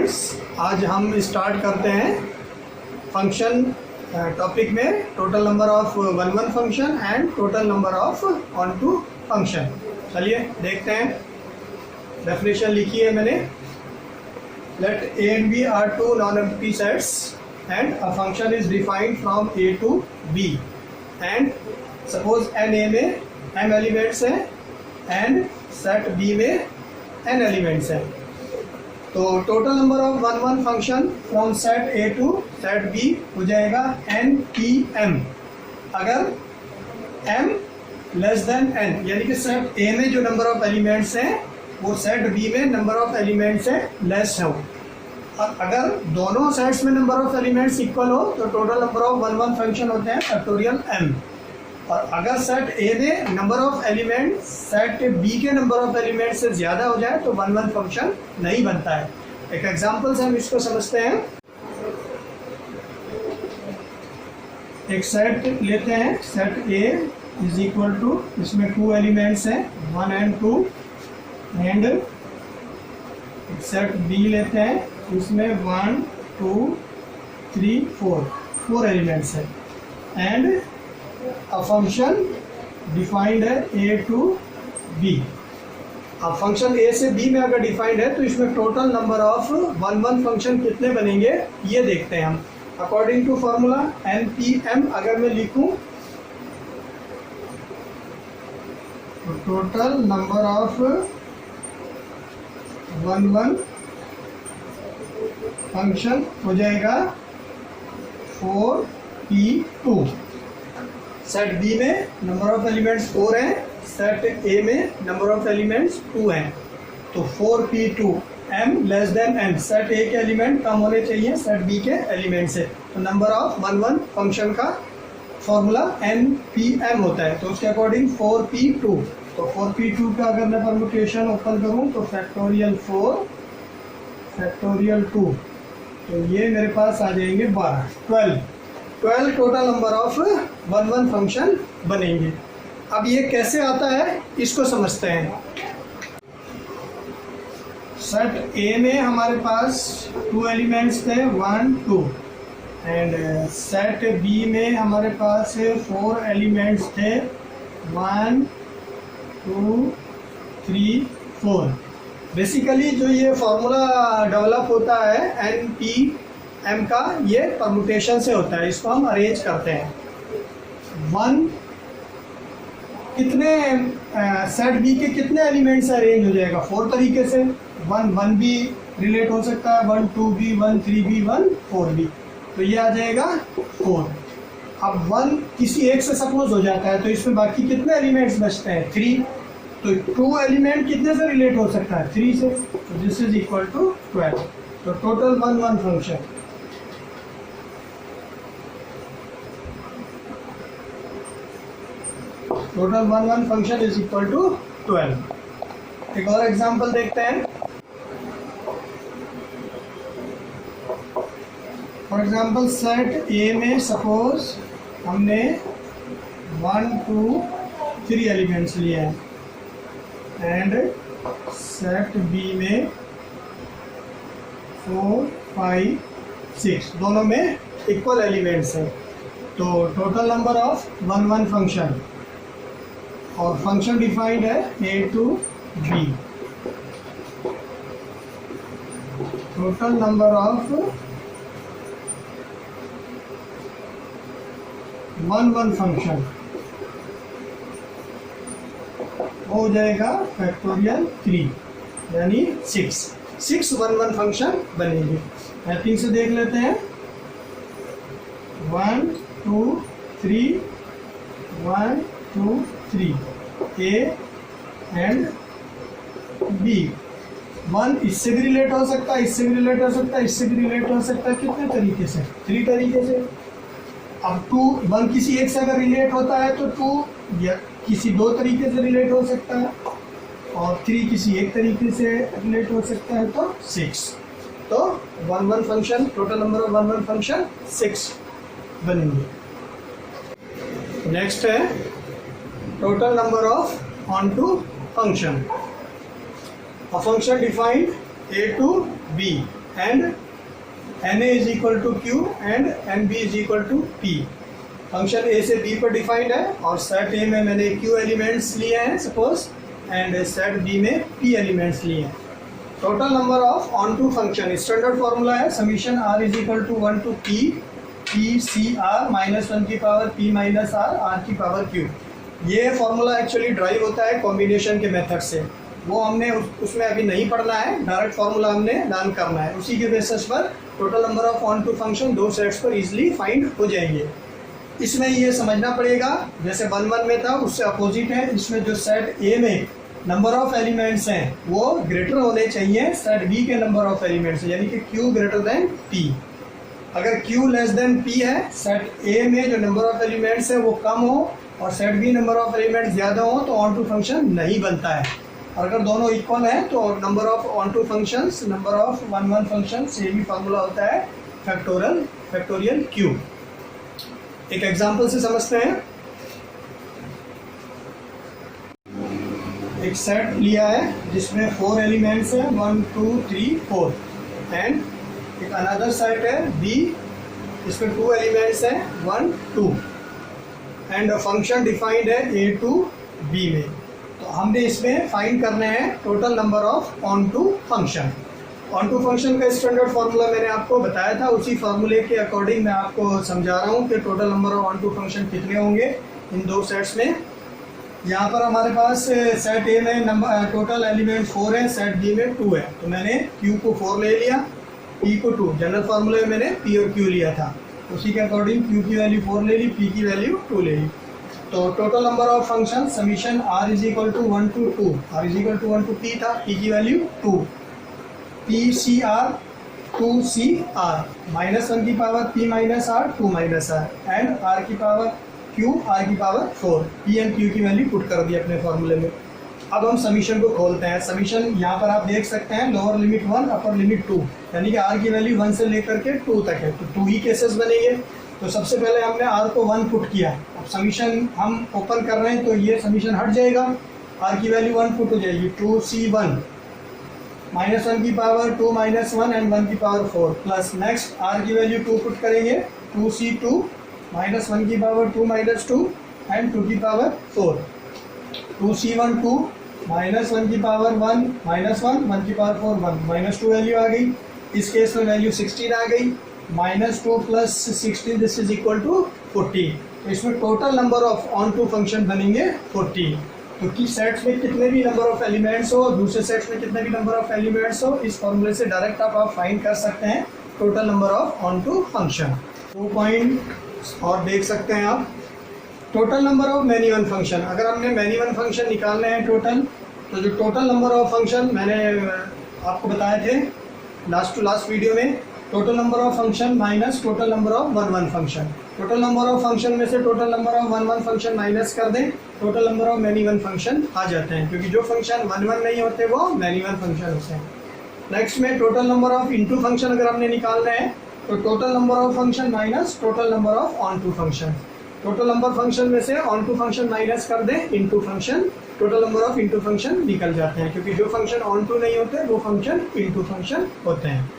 Students, आज हम start करते हैं फंक्शन टॉपिक में total number of one one function and total number of onto function. चलिए देखते हैं। डेफिनेशन लिखी है मैंने। Let A and B are two non empty sets and a function is defined from A to B and suppose in A में m elements हैं and set B में n elements हैं। तो total number of one one function from set A to set B हो जाएगा NPM। अगर m less than n, यानी कि सेट ए में जो नंबर ऑफ एलिमेंट्स हैं वो सेट बी में नंबर ऑफ एलिमेंट्स से लेस हो। और अगर दोनों सेट्स में नंबर ऑफ एलिमेंट्स इक्वल हो तो total number of one one function होते हैं फैक्टोरियल m। और अगर सेट ए में number of element set B के नंबर ऑफ एलिमेंट से ज़्यादा हो जाए तो वन वन फंक्शन नहीं बनता है। एक एग्जांपल से हम इसको समझते हैं। एक सेट लेते हैं, set A is equal to, इसमें टू एलिमेंट्स हैं 1 and 2 एंड एक सेट बी लेते हैं, इसमें 1 2 3 4 एलिमेंट्स हैं एंड a function डिफाइंड है a टू b। अब फंक्शन a से b में अगर डिफाइंड है तो इसमें total number of one one function कितने बनेंगे ये देखते हैं हम। अकॉर्डिंग टू फॉर्मूला NPM अगर मैं लिखूं तो total number of one one function हो जाएगा 4p2। सेट बी में नंबर ऑफ एलिमेंट्स 4 हैं, सेट ए में नंबर ऑफ एलिमेंट्स 2 हैं। तो 4p2 m less than n, set ए के एलिमेंट कम होने चाहिए सेट बी के एलिमेंट से। तो number of one one function का फॉर्मूला NPM होता है। तो उसके अकॉर्डिंग 4p2, तो 4p2 का अगर मैं परम्यूटेशन ओपन करूं तो फैक्टोरियल 4 फैक्टोरियल 2, तो ये मेरे पास आ जाएंगे 12 total number of one one function बनेंगे। अब ये कैसे आता है इसको समझते हैं। सेट ए में हमारे पास 2 एलिमेंट्स थे 1 2 एंड सेट बी में हमारे पास 4 एलिमेंट्स थे 1 2 3 4। बेसिकली जो ये फॉर्मूला डेवलप होता है NPM का, ये परमुटेशन से होता है। इसको हम अरेंज करते हैं। 1 कितने सेट बी के कितने एलिमेंट्स अरेंज हो जाएगा 4 तरीके से। 1 भी रिलेट हो सकता है, 1 2 भी, 1 3 भी, 1 4 भी, तो ये आ जाएगा 4। अब 1 किसी एक से सपोज हो जाता है तो इसमें बाकी कितने एलिमेंट्स बचते हैं 3। तो 2 एलिमेंट कितने से रिलेट हो सकता है 3 से, तो दिस इज इक्वल टू 12। तो total one one function total one one function is equal to 12। एक और एग्जांपल देखते हैं। फॉर एग्जांपल सेट ए में सपोज हमने 1 2 3 एलिमेंट्स लिए हैं एंड सेट बी में 4 5 6, दोनों में इक्वल एलिमेंट्स हैं। तो total number of one one function, और फंक्शन डिफाइंड है a to b। Total number of one one function हो जाएगा फैक्टोरियल 3 यानी 6 वन वन फंक्शन बनेंगे। मैपिंग से देख लेते हैं। 1 2 3 1 2 3 A एंड B। 1 इससे भी रिलेट हो सकता है, इससे भी रिलेट हो सकता है, इससे भी रिलेट हो सकता है। कितने तरीके से 3 तरीके से। अब 1 किसी एक से अगर रिलेट होता है तो 2 या किसी 2 तरीके से रिलेट हो सकता है, और 3 किसी एक तरीके से रिलेट हो सकता है तो 6। तो one one function, total number of one one function 6 बनेंगे। नेक्स्ट है total number of onto function. A function defined a to b and NA is equal to Q and NB is equal to P। Function A से B पर defined है और set A में मैंने Q elements लिए हैं suppose, and set B में P elements लिए हैं। Total number of onto function, standard formula है summation R is equal to 1 to P CR minus 1 की पावर P माइनस R की पावर Q। ये फॉर्मूला एक्चुअली ड्राइव होता है कॉम्बिनेशन के मेथड से, वो हमने उसमें अभी नहीं पढ़ना है, डायरेक्ट फार्मूला हमने लर्न करना है। उसी के बेसिस पर total number of onto function दो सेट्स पर इजीली फाइंड हो जाएंगे। इसमें ये समझना पड़ेगा जैसे 1 1 में था उससे अपोजिट है, इसमें जो सेट ए में नंबर ऑफ एलिमेंट्स हैं वो ग्रेटर होने चाहिए सेट बी के नंबर ऑफ एलिमेंट्स, यानी कि Q ग्रेटर देन P। अगर Q लेस देन P है, सेट ए में जो नंबर ऑफ एलिमेंट्स है वो कम हो और set B number of elements ज़्यादा हो तो ऑन टू फंक्शन नहीं बनता है। और अगर दोनों इक्वल हैं तो number of onto functions, number of 1 1 function से भी फार्मूला होता है फैक्टोरियल Q। एक एग्जांपल से समझते हैं। एक सेट लिया है जिसमें 4 एलिमेंट्स हैं 1 2 3 4, एंड एक अनदर सेट है B, इसमें 2 एलिमेंट्स हैं 1 2, एंड फंक्शन डिफाइंड है A टू B में। तो हमने इसमें फाइंड करने हैं total number of onto function. Onto function का स्टैंडर्ड फार्मूला मैंने आपको बताया था, उसी फार्मूले के अकॉर्डिंग मैं आपको समझा रहा हूँ कि total number of onto function कितने होंगे इन दो सेट्स में। यहाँ पर हमारे पास सेट ए में नंबर टोटल एलिमेंट 4 है, सेट बी में 2 है, तो मैंने Q को 4 ले लिया, P को 2, जनरल फार्मूले में मैंने P और Q लिया था, उसी के अकॉर्डिंग Q की वैल्यू 4 ले ली, P की वैल्यू 2 ले ली। तो total number of function summation R is equal to 1 to 2, R is equal to 1 to P था, P की वैल्यू 2, PCR 2CR माइनस 1 की power P minus R 2 minus R, and R की power Q R की power 4, P and Q की value put कर दी अपने फॉर्मूले में। अब हम समीशन को खोलते हैं। समीशन यहाँ पर आप देख सकते हैं लोअर लिमिट 1 अपर लिमिट 2, यानी कि R की वैल्यू 1 से लेकर के 2 तक है, तो 2 ही केसेस बनेंगे। तो सबसे पहले हमने R को 1 पुट किया, अब समीशन हम ओपन कर रहे हैं तो ये समीशन हट जाएगा, R की वैल्यू 1 पुट हो जाएगी 2C1 माइनस 1 की पावर 2 माइनस 1 एंड 1 की पावर 4, प्लस नेक्स्ट R की वैल्यू 2 पुट करेंगे 2C2 माइनस 1 की पावर 2 माइनस 2 एंड 2 की पावर 4, 2C1 2 माइनस 1 की पावर 1 माइनस 1 1 की पावर 4 1, माइनस 2 वैल्यू आ गई, इस केस में वैल्यू 16 आ गई, minus 2 plus 16 this is equal to 40। तो इसमें total number of onto function बनेंगे 40। तो किस सेट्स में कितने भी नंबर ऑफ एलिमेंट्स हो, दूसरे सेट्स में कितने भी नंबर ऑफ एलिमेंट्स हो, इस फॉर्मूले से डायरेक्ट आप फाइंड कर सकते हैं total number of onto function. 2 point और देख सकते हैं आप, total number of many one function. अगर हमने मैनी वन फंक्शन निकालने हैं टोटल, तो जो टोटल नंबर ऑफ फंक्शन मैंने आपको बताए थे लास्ट टू लास्ट वीडियो में, total number of function minus total number of 1 1 function. Total number of function में से total number of 1 1 function minus कर दें, total number of many one function आ जाते हैं, क्योंकि जो फंक्शन 1 1 नहीं होते वो मैनी वन फंक्शन होते हैं। नेक्स्ट में total number of into function अगर हमने निकालना है तो total number of function minus total number of onto function. Total number function में से ऑन टू फंक्शन माइनस कर दें into function, total number of into function निकल जाते हैं, क्योंकि जो फंक्शन ऑन टू नहीं होते वो फंक्शन इनटू फंक्शन होते हैं।